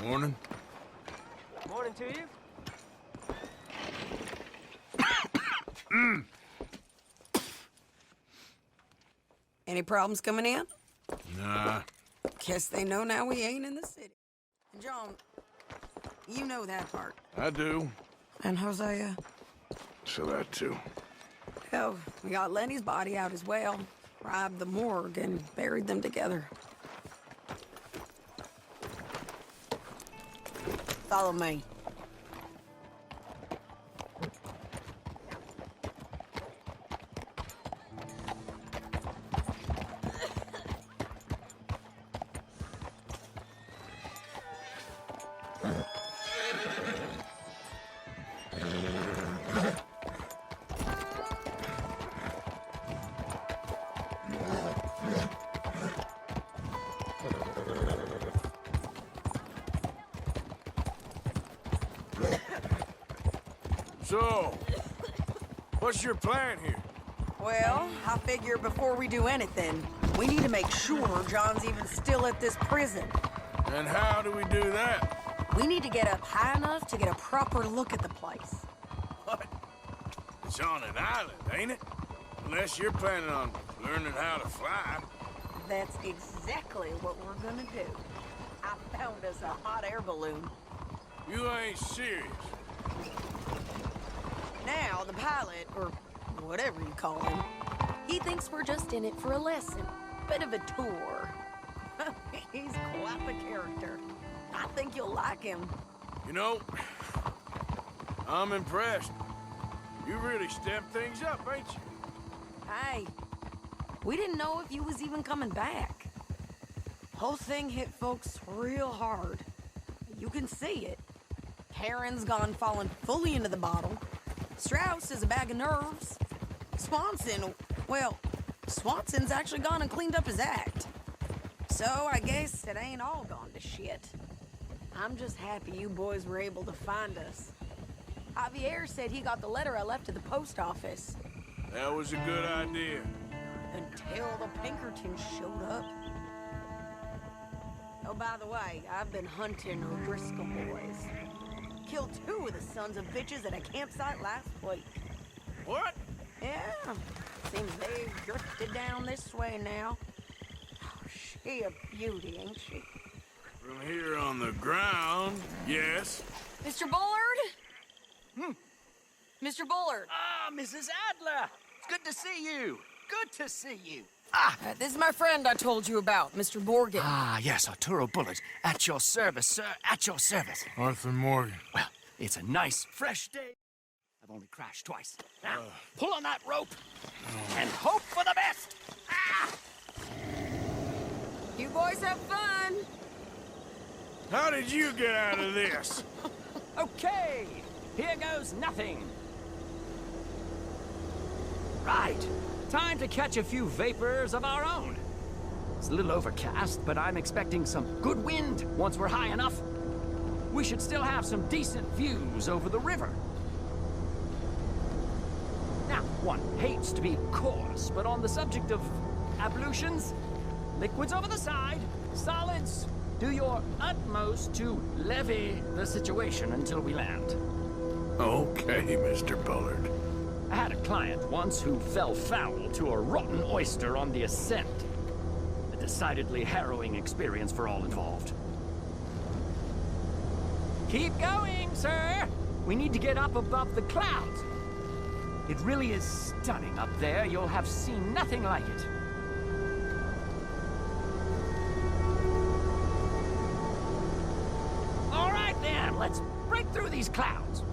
Morning. Morning to you. Any problems coming in? Nah. Guess they know now we ain't in the city. John, you know that part. I do. And Hosea? So that too. Hell, we got Lenny's body out as well. Robbed the morgue and buried them together. Follow me. So, what's your plan here? Well, I figure before we do anything, we need to make sure John's even still at this prison. And how do we do that? We need to get up high enough to get a proper look at the place. What? It's on an island, ain't it? Unless you're planning on learning how to fly. That's exactly what we're gonna do. I found us a hot air balloon. You ain't serious. Now, the pilot, or whatever you call him, he thinks we're just in it for a lesson. Bit of a tour. He's quite the character. I think you'll like him. You know, I'm impressed. You really stepped things up, ain't you? Hey, we didn't know if you was even coming back. Whole thing hit folks real hard. You can see it. Heron's gone falling fully into the bottle. Strauss is a bag of nerves. Swanson's actually gone and cleaned up his act. So I guess it ain't all gone to shit. I'm just happy you boys were able to find us. Javier said he got the letter I left at the post office. That was a good idea. Until the Pinkertons showed up. Oh, by the way, I've been hunting O'Driscoll boys. Killed 2 of the sons of bitches at a campsite last week. What? Yeah, seems they've drifted down this way now. Oh, she a beauty, ain't she? From here on the ground, yes. Mr. Bullard? Mr. Bullard. Ah, Mrs. Adler. It's good to see you. Good to see you. This is my friend I told you about, Mr. Morgan. Ah, yes, Arturo Bullard. At your service, sir. At your service. Arthur Morgan. Well, it's a nice, fresh day. I've only crashed twice. Now, pull on that rope and hope for the best. You boys have fun. How did you get out of this? Okay, here goes nothing. Right, time to catch a few vapors of our own. It's a little overcast, but I'm expecting some good wind once we're high enough. We should still have some decent views over the river. Now, one hates to be coarse, but on the subject of ablutions, liquids over the side, solids, do your utmost to levy the situation until we land. Okay, Mr. Bullard. I had a client once who fell foul to a rotten oyster on the ascent. A decidedly harrowing experience for all involved. Keep going, sir! We need to get up above the clouds. It really is stunning up there. You'll have seen nothing like it. All right, then. Let's break through these clouds.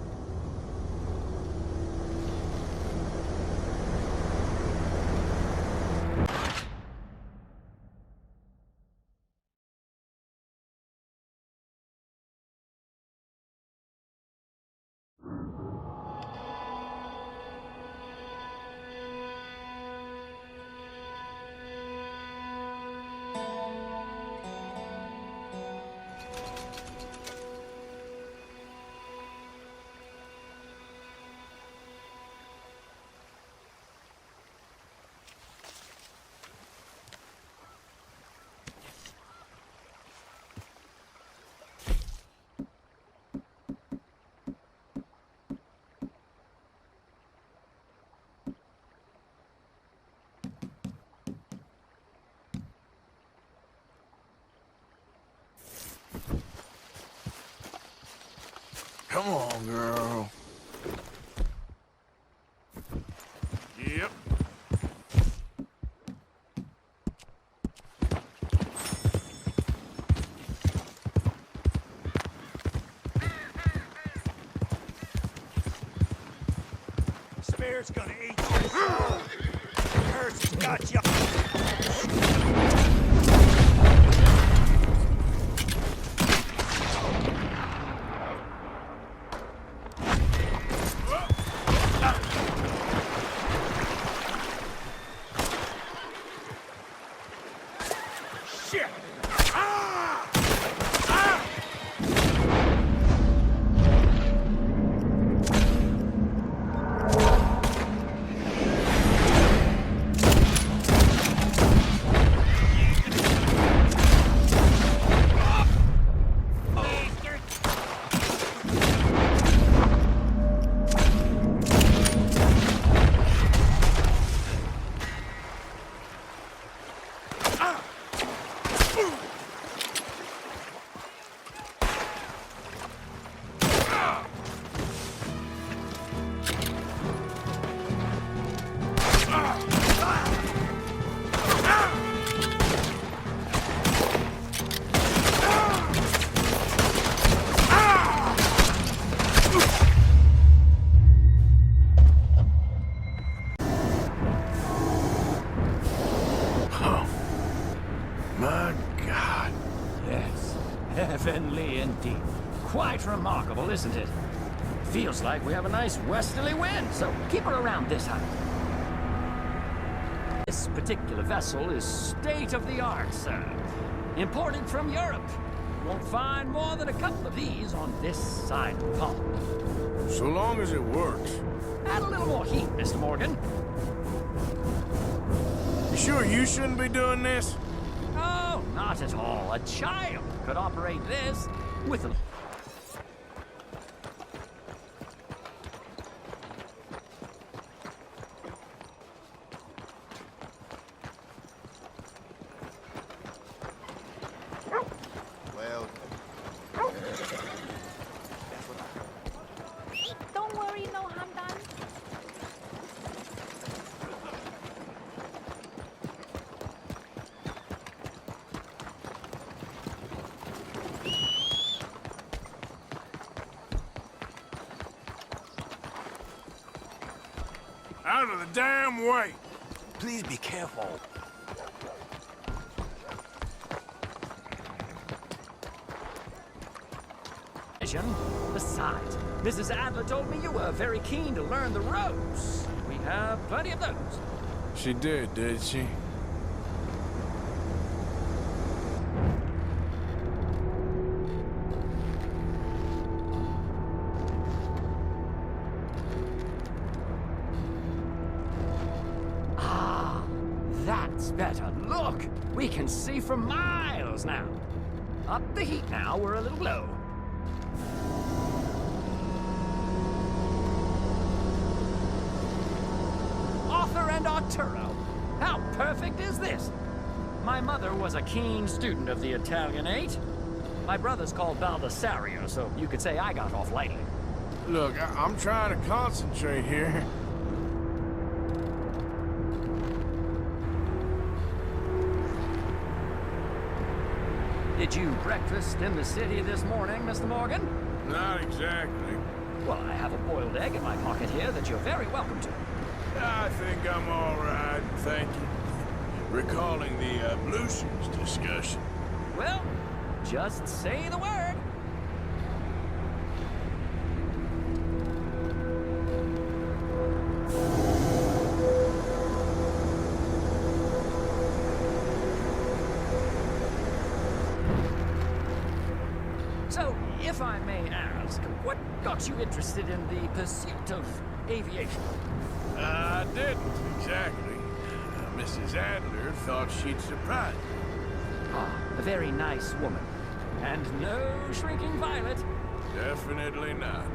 Come on, girl. Yep. Spear's gonna eat your soul. Curse has got you. Shit! Ah! Ah! My God. Yes, heavenly indeed. Quite remarkable, isn't it? Feels like we have a nice westerly wind, so keep her around this height. This particular vessel is state-of-the-art, sir. Imported from Europe. You won't find more than a couple of these on this side of the pond. So long as it works. Add a little more heat, Mr. Morgan. You sure you shouldn't be doing this? Oh, not at all. A child could operate this with a... Well, Don't worry, no harm done. Out of the damn way! please be careful. Besides, Mrs. Adler told me you were very keen to learn the ropes. We have plenty of those. She did she? Ah, that's better. Look, we can see for miles now. Up the heat now, we're a little low. Arthur and Arturo. How perfect is this? My mother was a keen student of the Italianate. My brother's called Baldessario, so you could say I got off lightly. Look, I'm trying to concentrate here. Did you breakfast in the city this morning, Mr. Morgan? Not exactly. Well, I have a boiled egg in my pocket here that you're very welcome to. I think I'm all right, thank you. Recalling the ablutions discussion. Well, just say the word. So, if I may ask, what got you interested in the pursuit of aviation? I didn't, exactly. Mrs. Adler thought she'd surprise me. Ah, a very nice woman. And no shrinking violet. Definitely not.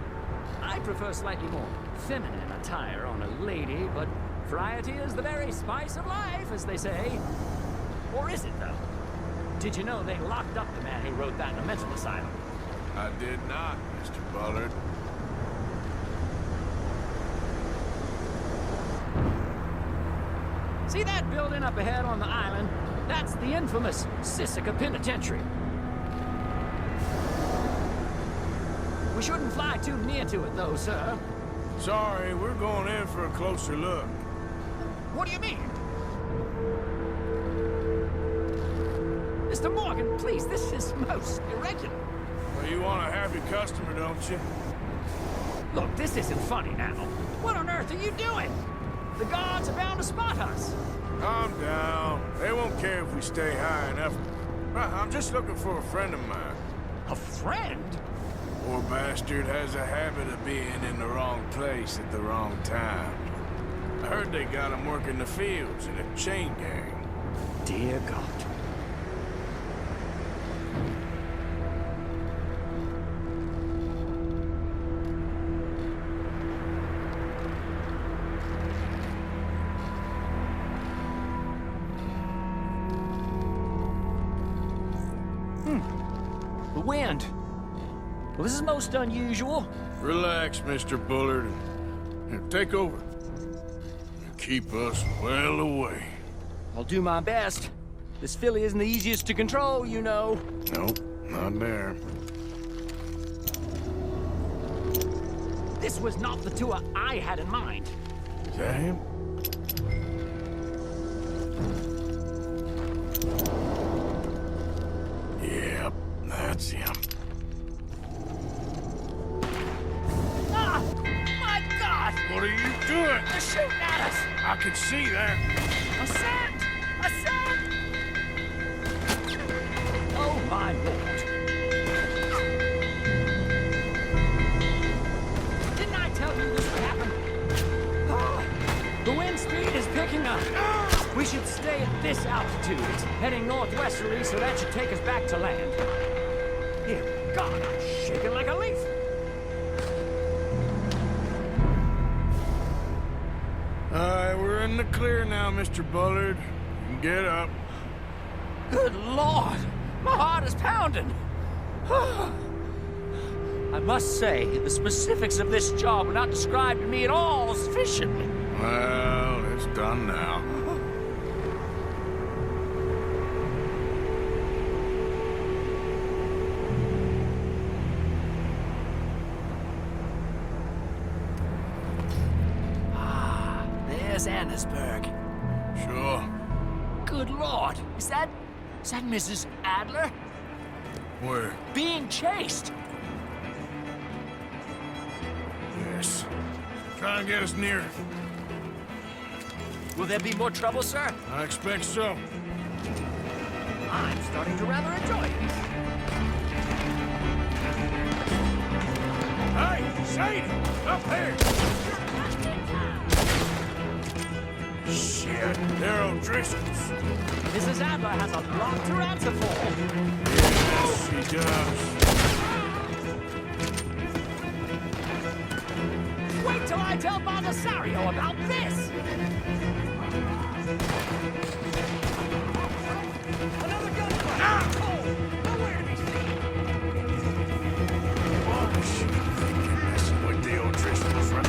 I prefer slightly more feminine attire on a lady, but variety is the very spice of life, as they say. Or is it, though? Did you know they locked up the man who wrote that in a mental asylum? I did not, Mr. Bullard. See that building up ahead on the island? That's the infamous Sisika Penitentiary. We shouldn't fly too near to it, though, sir. Sorry, we're going in for a closer look. What do you mean? Mr. Morgan, please, this is most irregular. Well, you want a happy customer, don't you? Look, this isn't funny now. What on earth are you doing? The guards are bound to spot us. Calm down. They won't care if we stay high enough. I'm just looking for a friend of mine. A friend? Poor bastard has a habit of being in the wrong place at the wrong time. I heard they got him working the fields in a chain gang. Dear God. The wind. Well, this is most unusual. Relax, Mr. Bullard. Here, take over. Keep us well away. I'll do my best. This filly isn't the easiest to control, you know. Nope, not there. This was not the tour I had in mind. Is that him? Yep, that's him. Ah! My God! What are you doing? They're shooting at us! I can see that. Ascend! Ascend! Oh, my Lord. Didn't I tell you this would happen? Ah, the wind speed is picking up. We should stay at this altitude. It's heading northwesterly, so that should take us back to land. Dear God, I'm shaking like a leaf. We're in the clear now, Mr. Bullard. You can get up. Good Lord! My heart is pounding! I must say, the specifics of this job were not described to me at all sufficiently. Well, it's done now. There's Annesburg. Sure. Good Lord! Is that Mrs. Adler? Where? Being chased! Yes. Try and get us near. Will there be more trouble, sir? I expect so. I'm starting to rather enjoy it. Hey, Sadie! Up here! Shit, they're O'Driscoll's. Mrs. Adler has a lot to answer for. Yes, she does. Wait till I tell Baldessario about this! Another gunfight! Nowhere to be seen! Oh, shit. You're messing with the O'Driscolls, right?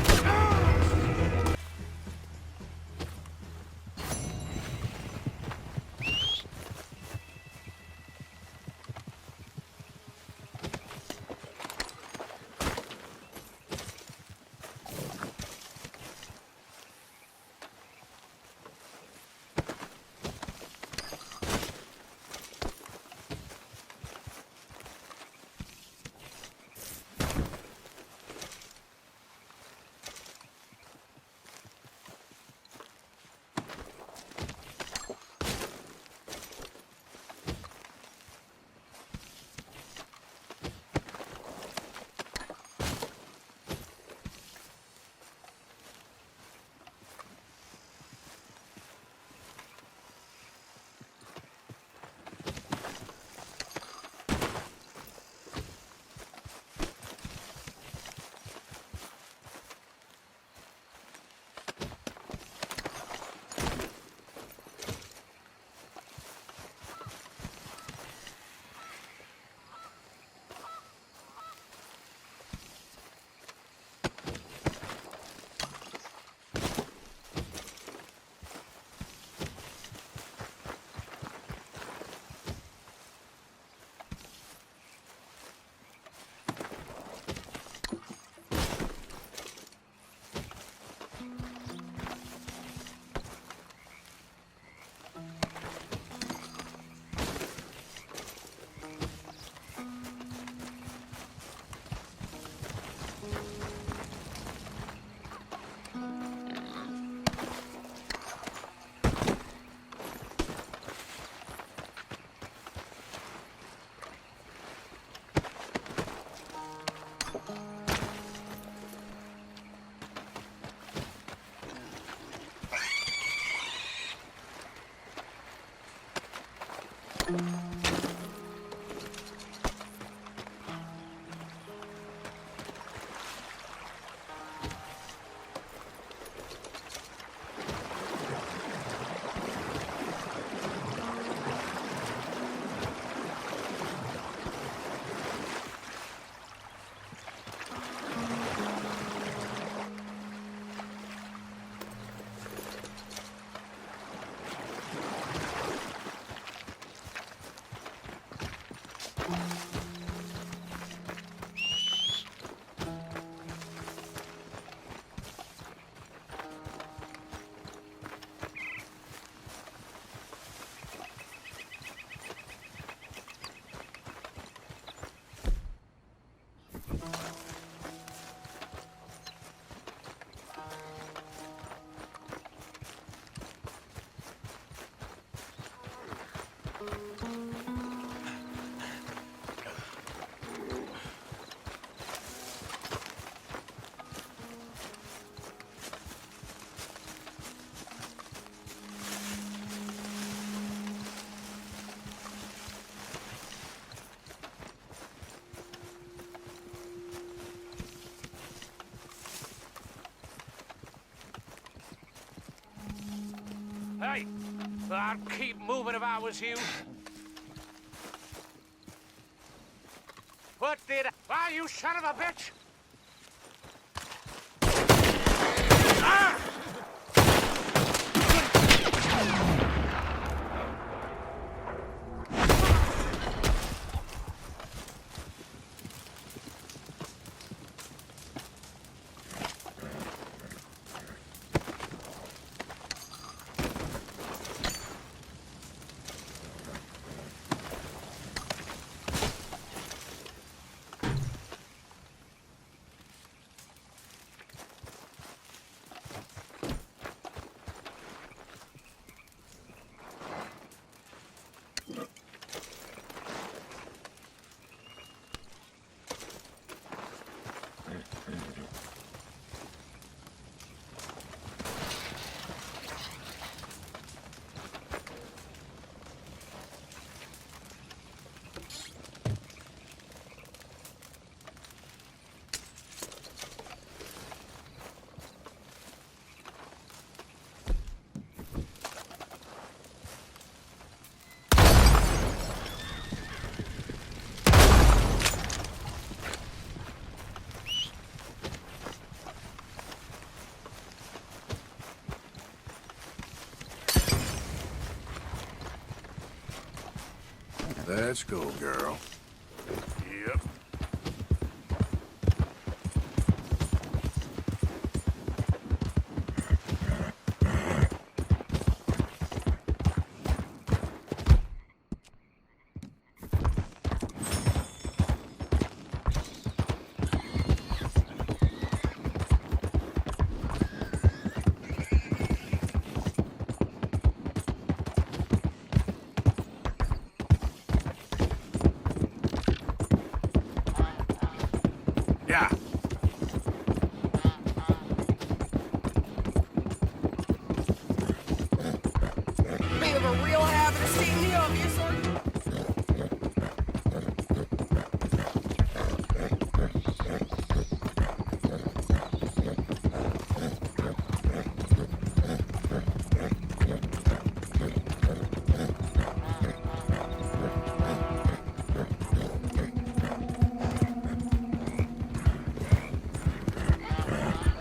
Hey, I'd keep moving if I was you. What did I... Why, you son of a bitch! Ah! Let's go, girl. Yep. Yeah. We have a real habit of stating the obvious, aren't you?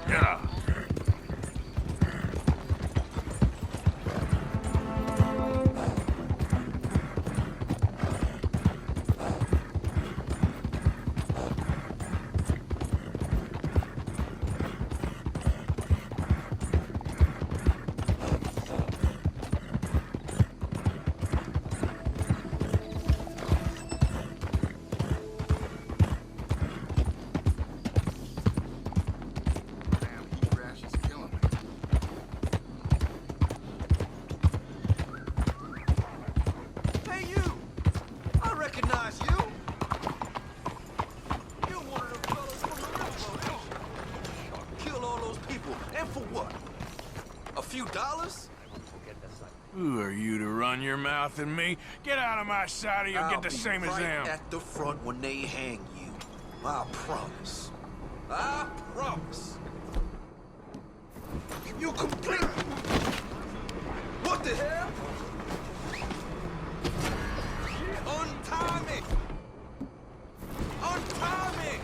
Yeah. Hey, you! I recognize you! You're one of the fellas from the railroad, ain't you? Kill all those people, and for what? A few dollars? Who are you to run your mouth at me? Get out of my sight or you'll get the I'll same be as right them. at the front when they hang you. I promise. I promise. You complete. What the hell? Untie me! Untie me!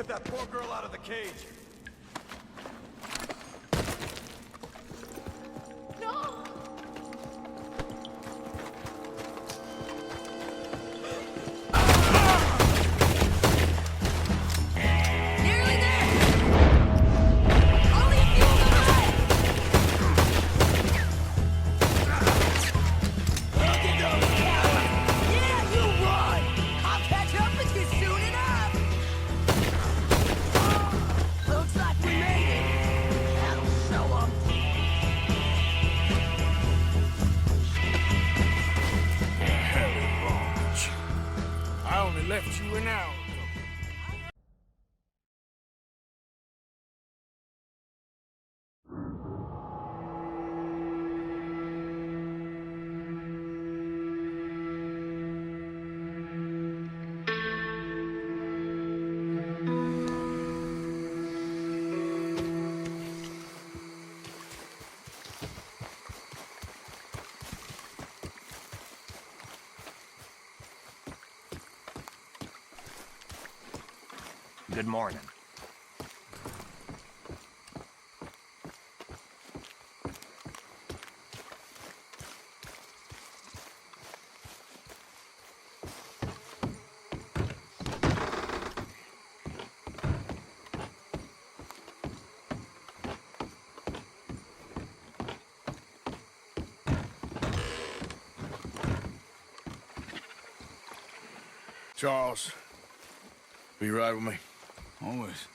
Get that poor girl out of the cage. No! Nearly there! Only a few of them left! Look at those cowards! Yeah, you run! I'll catch up with you soon enough! Looks like we made it. That'll show 'em. The hell is wrong with you? I only left you an hour ago. Good morning. Charles, will you ride with me? Always.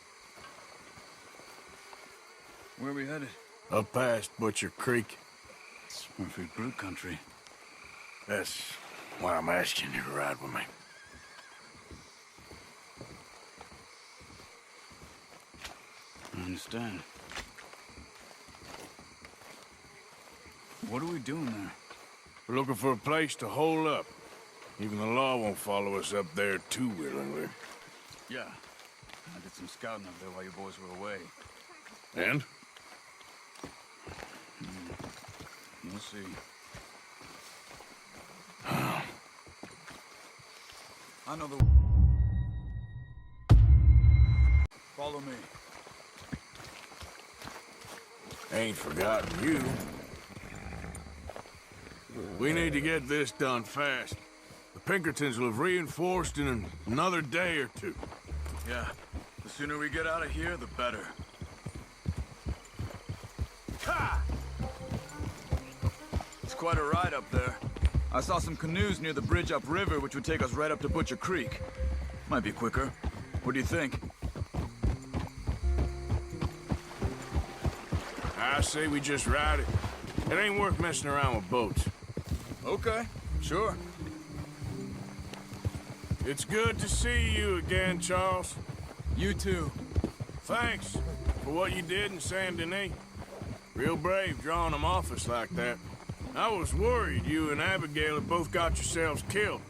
Where are we headed? Up past Butcher Creek. It's perfect brute country. That's why I'm asking you to ride with me. I understand. What are we doing there? We're looking for a place to hole up. Even the law won't follow us up there too willingly. Yeah. I did some scouting up there while you boys were away. And? You'll see. I know the... Follow me. Ain't forgotten you. We need to get this done fast. The Pinkertons will have reinforced in another day or two. Yeah. The sooner we get out of here, the better. Ha! It's quite a ride up there. I saw some canoes near the bridge upriver, which would take us right up to Butcher Creek. Might be quicker. What do you think? I say we just ride it. It ain't worth messing around with boats. Okay, sure. It's good to see you again, Charles. You too. Thanks for what you did in Saint Denis. Real brave drawing them off us like that. I was worried you and Abigail had both got yourselves killed.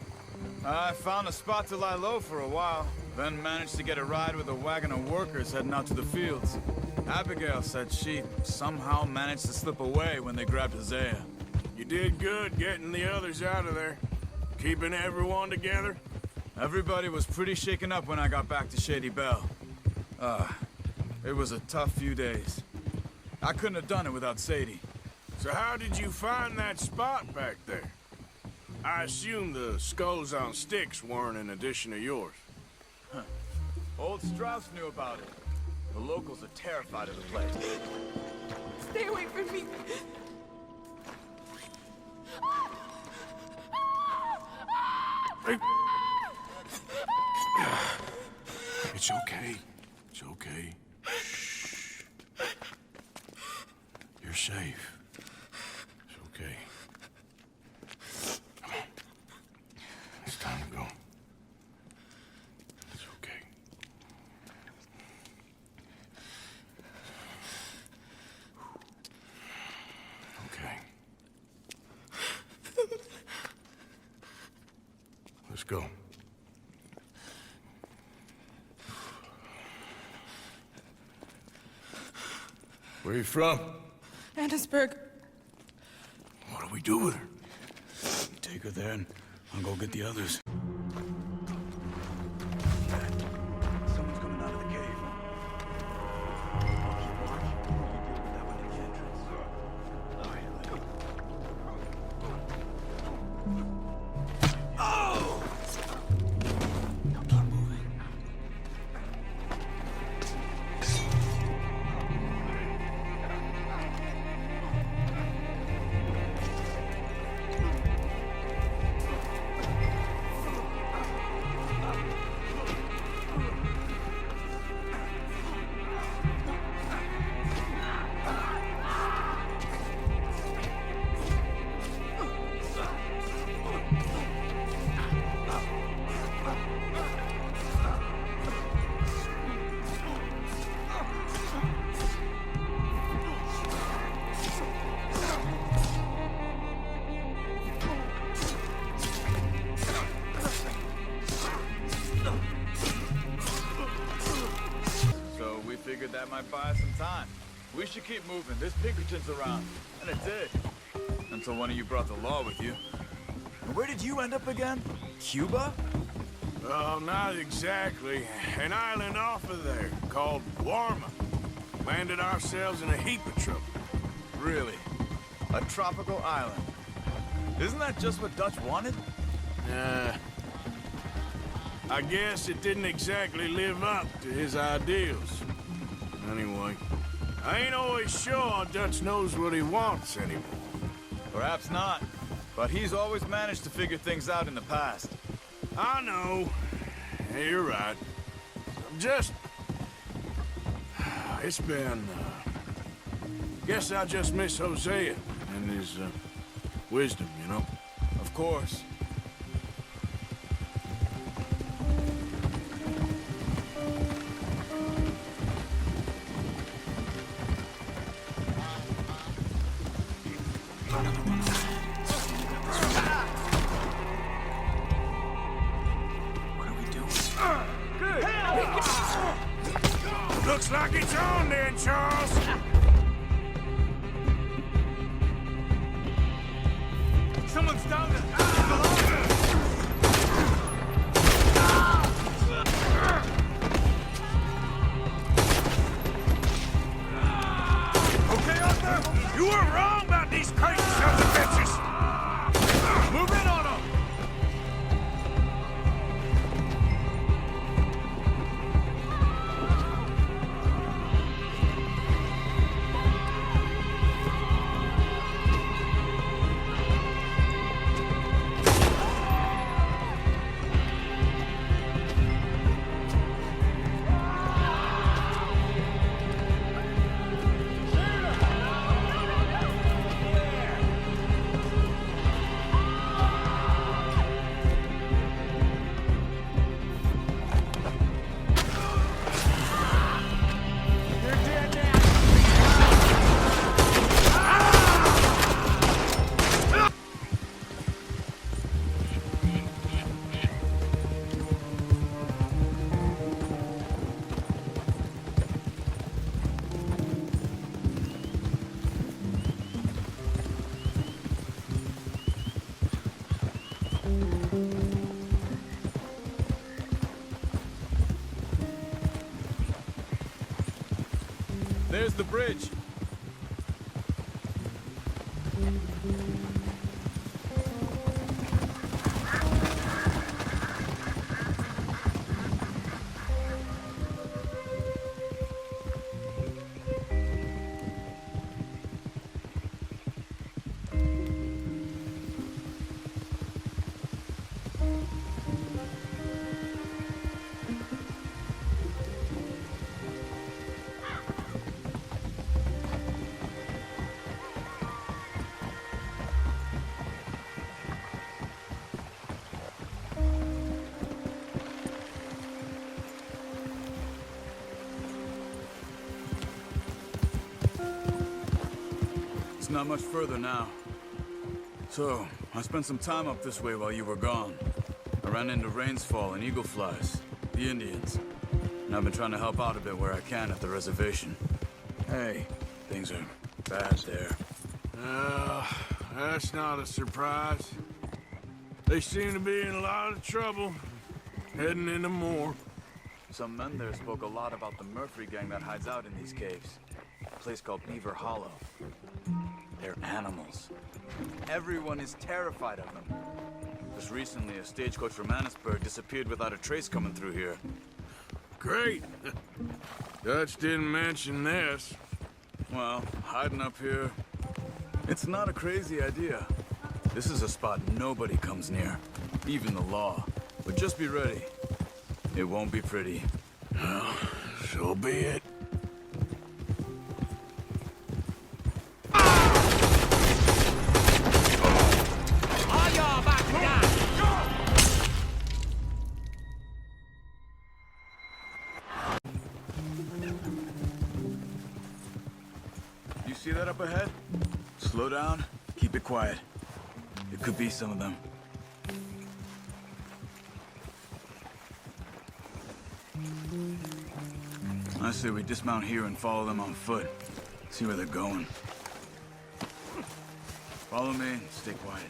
I found a spot to lie low for a while, then managed to get a ride with a wagon of workers heading out to the fields. Abigail said she somehow managed to slip away when they grabbed Hosea. You did good getting the others out of there. Keeping everyone together. Everybody was pretty shaken up when I got back to Shady Belle. It was a tough few days. I couldn't have done it without Sadie. So how did you find that spot back there? I assume the skulls on sticks weren't an addition of yours. Old Strauss knew about it. The locals are terrified of the place. Stay away from me. Hey. It's okay. It's okay. Shh. You're safe. It's okay. Come on. It's time to go. It's okay. Okay. Let's go. Where are you from? Annisburg. What do we do with her? Take her there and I'll go get the others. Someone's coming out of the cave. figured that might buy us some time. We should keep moving. There's Pinkertons around. And it did. Until one of you brought the law with you. And where did you end up again? Cuba? Oh, not exactly. An island off of there called Warma. Landed ourselves in a heap of trouble. Really? A tropical island? Isn't that just what Dutch wanted? I guess it didn't exactly live up to his ideals. Anyway, I ain't always sure Dutch knows what he wants anymore. Perhaps not. But he's always managed to figure things out in the past. I know. Yeah, you're right. Just... It's been... Guess I just miss Hosea and his, wisdom, you know? Of course. Looks like it's on then, Charles. Someone's down there. Okay, Arthur? You were wrong about these crazy sons of bitches. Move in on them. There's the bridge. It's not much further now. So, I spent some time up this way while you were gone. I ran into Rainsfall and Eagleflies, the Indians. And I've been trying to help out a bit where I can at the reservation. Hey, things are bad there. That's not a surprise. They seem to be in a lot of trouble, heading into more. Some men there spoke a lot about the Murphy gang that hides out in these caves. A place called Beaver Hollow. They're animals. Everyone is terrified of them. Just recently, a stagecoach from Annisburg disappeared without a trace coming through here. Great. Dutch didn't mention this. Well, hiding up here, it's not a crazy idea. This is a spot nobody comes near, even the law. But just be ready. It won't be pretty. Well, so be it. You see that up ahead? Slow down, keep it quiet. It could be some of them. I say we dismount here and follow them on foot. See where they're going. Follow me and stay quiet.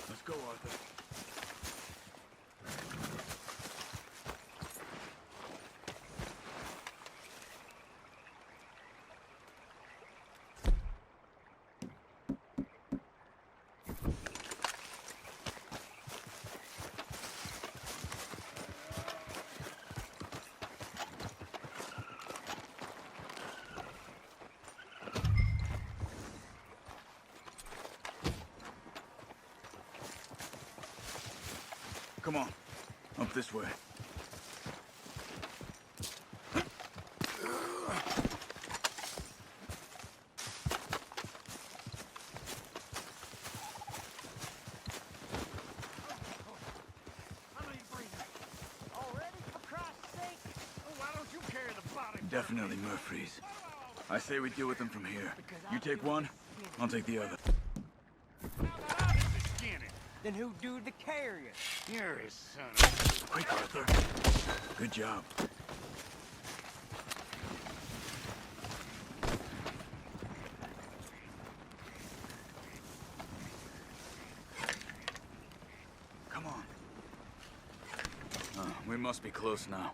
Let's go, Arthur. Come on, up this way. Definitely Murphy's. I say we deal with them from here. You take one, I'll take the other. Then who do the carrying? You're his son. Quick, Arthur. Good job. Come on. We must be close now.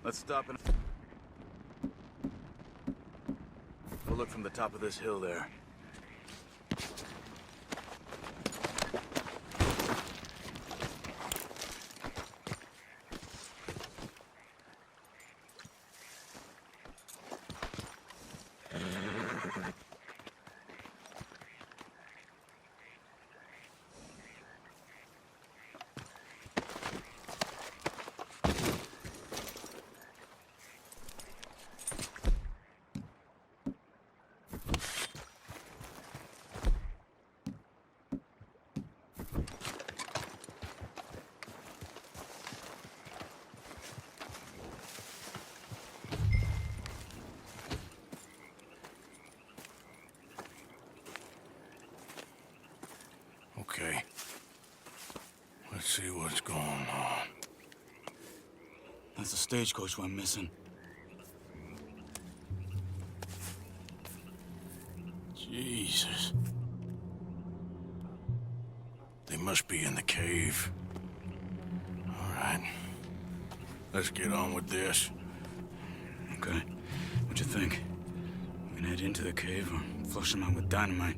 Let's stop and... We'll look from the top of this hill there. Okay. Let's see what's going on. That's the stagecoach we're missing. Jesus. They must be in the cave. All right. Let's get on with this. Okay. What you think? We can head into the cave or flush them out with dynamite?